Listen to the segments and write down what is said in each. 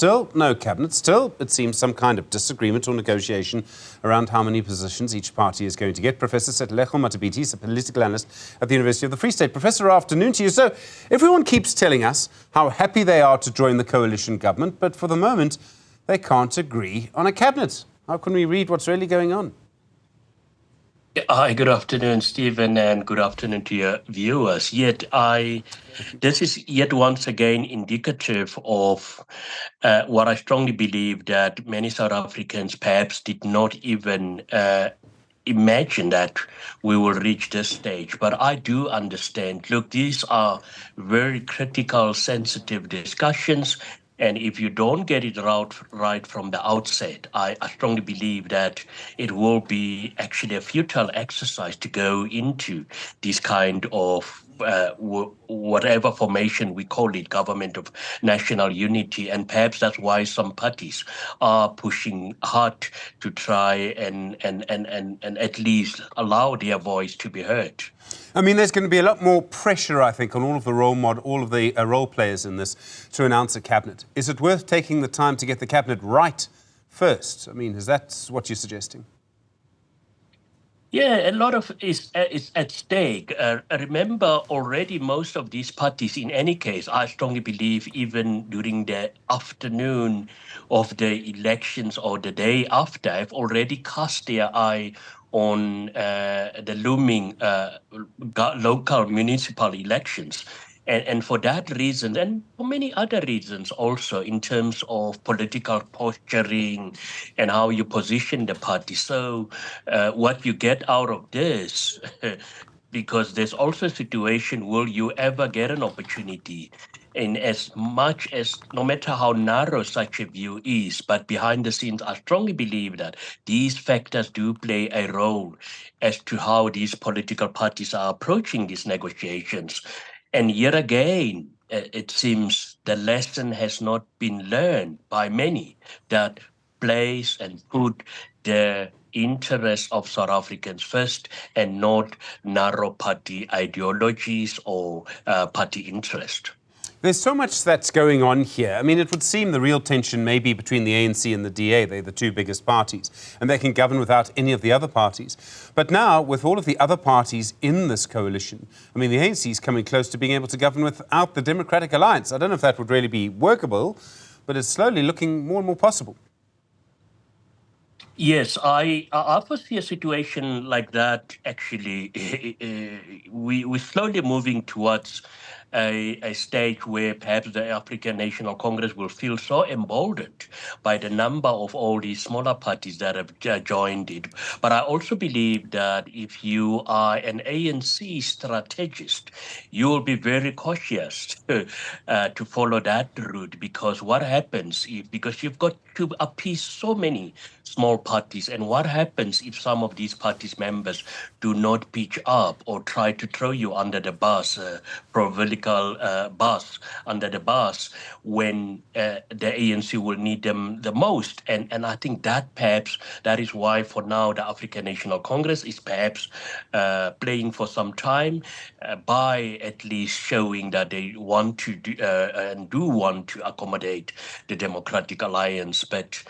still no cabinet. Still, it seems some kind of disagreement or negotiation around how many positions each party is going to get. Professor Sethulego Matebese is a political analyst at the University of the Free State. Professor, afternoon to you. So, everyone keeps telling us how happy they are to join the coalition government, but for the moment, they can't agree on a cabinet. How can we read what's really going on? Hi, good afternoon, Stephen, and good afternoon to your viewers. This is yet once again indicative of what I strongly believe that many South Africans perhaps did not even imagine that we will reach this stage. But I do understand, look, these are very critical, sensitive discussions. And if you don't get it right from the outset, I strongly believe that it will be actually a futile exercise to go into this kind of whatever formation we call it, government of national unity. And perhaps that's why some parties are pushing hard to try and at least allow their voice to be heard. I mean, there's going to be a lot more pressure, I think, on all of the role players in this to announce a cabinet. Is it worth taking the time to get the cabinet right first? I mean, is that what you're suggesting? Yeah, a lot of is at stake. Remember, already most of these parties, in any case, I strongly believe, even during the afternoon of the elections or the day after, have already cast their eye on the looming local municipal elections. And for that reason, and for many other reasons also, in terms of political posturing and how you position the party. So what you get out of this, because there's also a situation, will you ever get an opportunity? In as much as, no matter how narrow such a view is, but behind the scenes, I strongly believe that these factors do play a role as to how these political parties are approaching these negotiations. And yet again, it seems the lesson has not been learned by many, that place and put the interests of South Africans first and not narrow party ideologies or party interest. There's so much that's going on here. I mean, it would seem the real tension may be between the ANC and the DA. They're the two biggest parties, and they can govern without any of the other parties. But now, with all of the other parties in this coalition, I mean, the ANC is coming close to being able to govern without the Democratic Alliance. I don't know if that would really be workable, but it's slowly looking more and more possible. Yes, I foresee a situation like that. Actually, we're slowly moving towards a stage where perhaps the African National Congress will feel so emboldened by the number of all these smaller parties that have joined it. But I also believe that if you are an ANC strategist, you will be very cautious to follow that route, because what happens because you've got to appease so many small parties, and what happens if some of these parties members do not pitch up or try to throw you under the bus, proverbial bus under the bus, when the ANC will need them the most. And I think that perhaps that is why for now the African National Congress is perhaps playing for some time by at least showing that they want to do want to accommodate the Democratic Alliance. But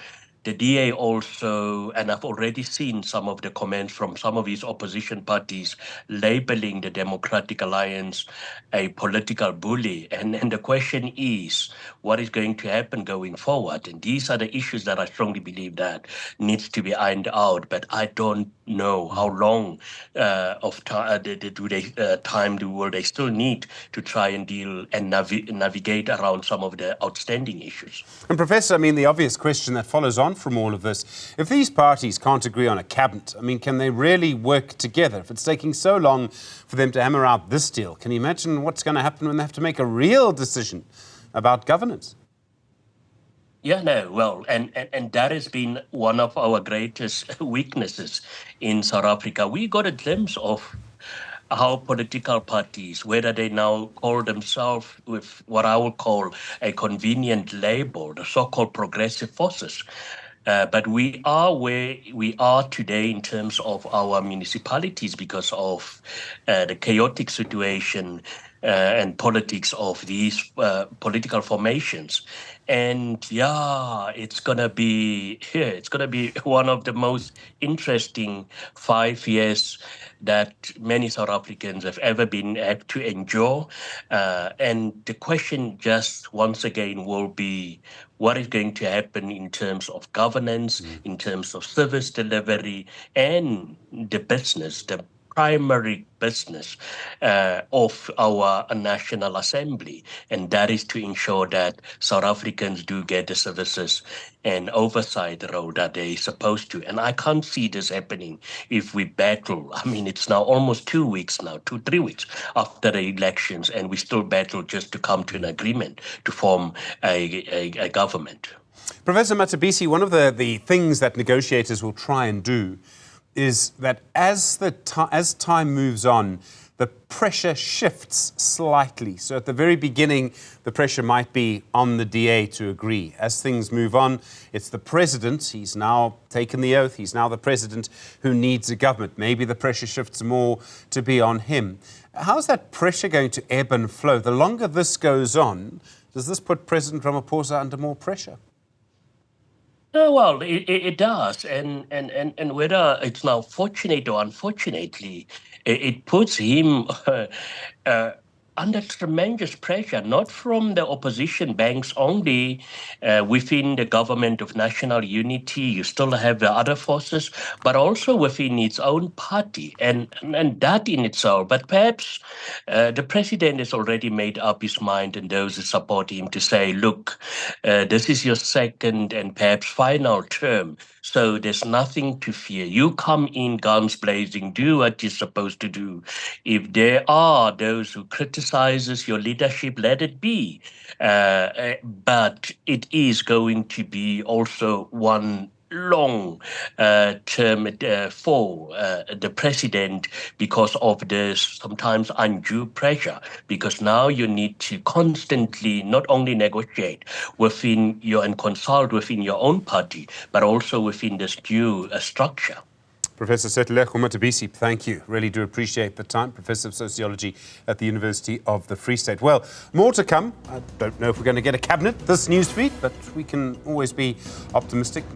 the DA also, and I've already seen some of the comments from some of these opposition parties labeling the Democratic Alliance a political bully. And the question is, what is going to happen going forward? And these are the issues that I strongly believe that needs to be ironed out. But I don't know how long of time will they still need to try and deal and navigate around some of the outstanding issues. And Professor, I mean, the obvious question that follows on from all of this, if these parties can't agree on a cabinet, I mean, can they really work together? If it's taking so long for them to hammer out this deal, can you imagine what's going to happen when they have to make a real decision about governance? Yeah, no, well, and that has been one of our greatest weaknesses in South Africa. We got a glimpse of how political parties, whether they now call themselves with what I would call a convenient label, the so-called progressive forces, but we are where we are today in terms of our municipalities because of the chaotic situation and politics of these political formations. And yeah, it's gonna be one of the most interesting 5 years that many South Africans have ever been able to endure. And the question just once again will be what is going to happen in terms of governance, in terms of service delivery, and the business, the primary business of our National Assembly, and that is to ensure that South Africans do get the services and oversight role that they're supposed to. And I can't see this happening if we battle. I mean, it's now almost 2 weeks now, 3 weeks after the elections, and we still battle just to come to an agreement to form a government. Professor Matebese, one of the things that negotiators will try and do is that as time moves on, the pressure shifts slightly. So at the very beginning, the pressure might be on the DA to agree. As things move on, it's the president, he's now taken the oath, he's now the president who needs a government. Maybe the pressure shifts more to be on him. How's that pressure going to ebb and flow? The longer this goes on, does this put President Ramaphosa under more pressure? Well, it does, and whether it's now fortunate or unfortunately, it puts him under tremendous pressure, not from the opposition banks only. Within the government of national unity, you still have the other forces, but also within its own party, and that in itself. But perhaps the president has already made up his mind, and those who support him, to say, look, this is your second and perhaps final term, so there's nothing to fear. You come in guns blazing, do what you're supposed to do. If there are those who criticizes your leadership, let it be. But it is going to be also one long term for the president because of the sometimes undue pressure, because now you need to constantly not only negotiate within your and consult within your own party, but also within this new structure. Professor Sethulego Matebese, thank you. Really do appreciate the time. Professor of Sociology at the University of the Free State. Well, more to come. I don't know if we're going to get a cabinet this newsfeed, but we can always be optimistic.